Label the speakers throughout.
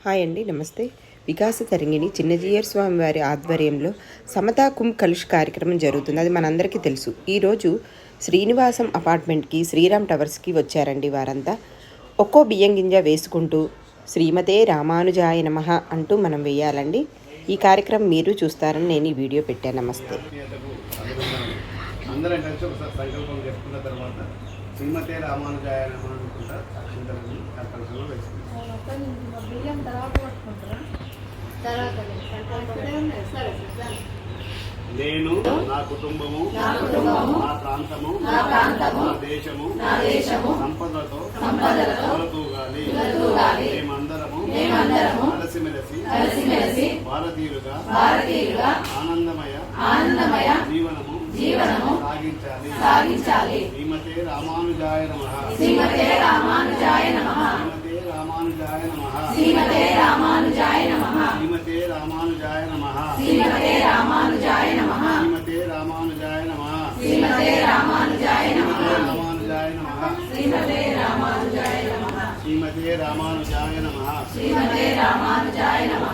Speaker 1: Hi అండి, నమస్తే. వికాస తరంగిణి చిన్నజీయర్ స్వామి వారి ఆధ్వర్యంలో సమతా కుంభ్ కలుష్ కార్యక్రమం జరుగుతుంది. అది మనందరికీ తెలుసు. ఈరోజు శ్రీనివాసం అపార్ట్మెంట్కి, శ్రీరామ్ టవర్స్కి వచ్చారండి వారంతా. ఒక్కో బియ్యం గింజ వేసుకుంటూ శ్రీమతే రామానుజాయ నమః అంటూ మనం వేయాలండి. ఈ కార్యక్రమం మీరు చూస్తారని నేను ఈ వీడియో పెట్టాను. నమస్తే.
Speaker 2: అందరం కలిసి ఒకసారి సంకల్పం చేసుకున్న తర్వాత శ్రీమతే రామానుజాయ నమః అనుకుంటా అక్షంతలని సంకల్పంలో వేసుకుంటాం. నేను నా కుటుంబము నా ప్రాంతము నా దేశము సంపదలతో తూగాలి. మేమందరము కలిసిమెలిసి భారతీయులుగా ఆనందమయ జీవనము సాగించాలి. శ్రీమతే రామానుజాయ నమః. శ్రీమతే రామానుజాయ నమః. శ్రీమతే రామానుజాయ నమః. శ్రీమతే రామానుజాయ నమః. శ్రీమతే రామానుజాయ నమః. శ్రీమతే రామానుజాయ నమః. శ్రీమతే రామానుజాయ నమః. శ్రీమతే రామానుజాయ నమః. శ్రీమతే రామానుజాయ నమః. శ్రీమతే రామానుజాయ నమః. శ్రీమతే రామానుజాయ నమః.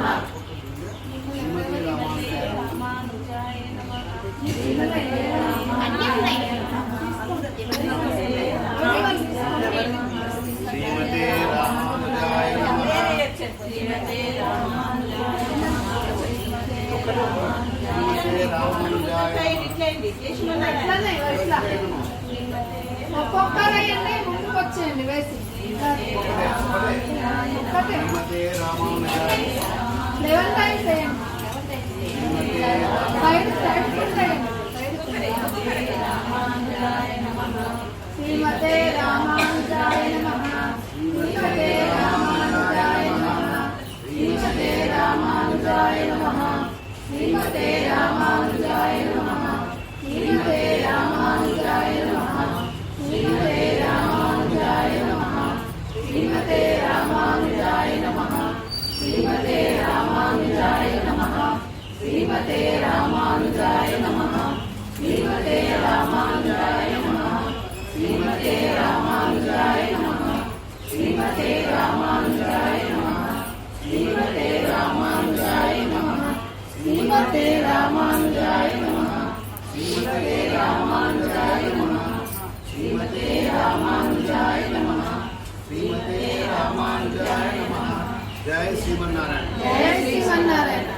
Speaker 2: శ్రీమతే
Speaker 3: ఒక్కొక్కరండి ముందుకు వచ్చేయండి వేసి లెవెన్ టైమ్స్ వేయండి. సైడ్ సైడ్ శ్రీమతే రామానుజాయ నమః. శ్రీమతే రామానుజాయ నమః. శ్రీమతే రామానుజాయ నమః. శ్రీమతే రామానుజాయ నమః. శ్రీమతే రామానుజాయ నమః. శ్రీమతే రామానుజాయ నమః. శ్రీమతే రామానుజాయ నమః. శ్రీమతే రామానుజాయ నమః. శ్రీమతే రామానుజాయ నమః. శ్రీమతే రామానుజాయ నమః. శ్రీమతే రామానుజాయ నమః. శ్రీమతే రామానుజాయ నమః. శ్రీమతే రామానుజాయ నమః. శ్రీమతే రామానుజాయ నమః. శ్రీమతే రామానుజాయ నమః. శ్రీమతే రామానుజాయ నమః. శ్రీమతే రామానుజాయ నమః. జై శ్రీమన్నారాయణ. జై శ్రీమన్నారాయణ.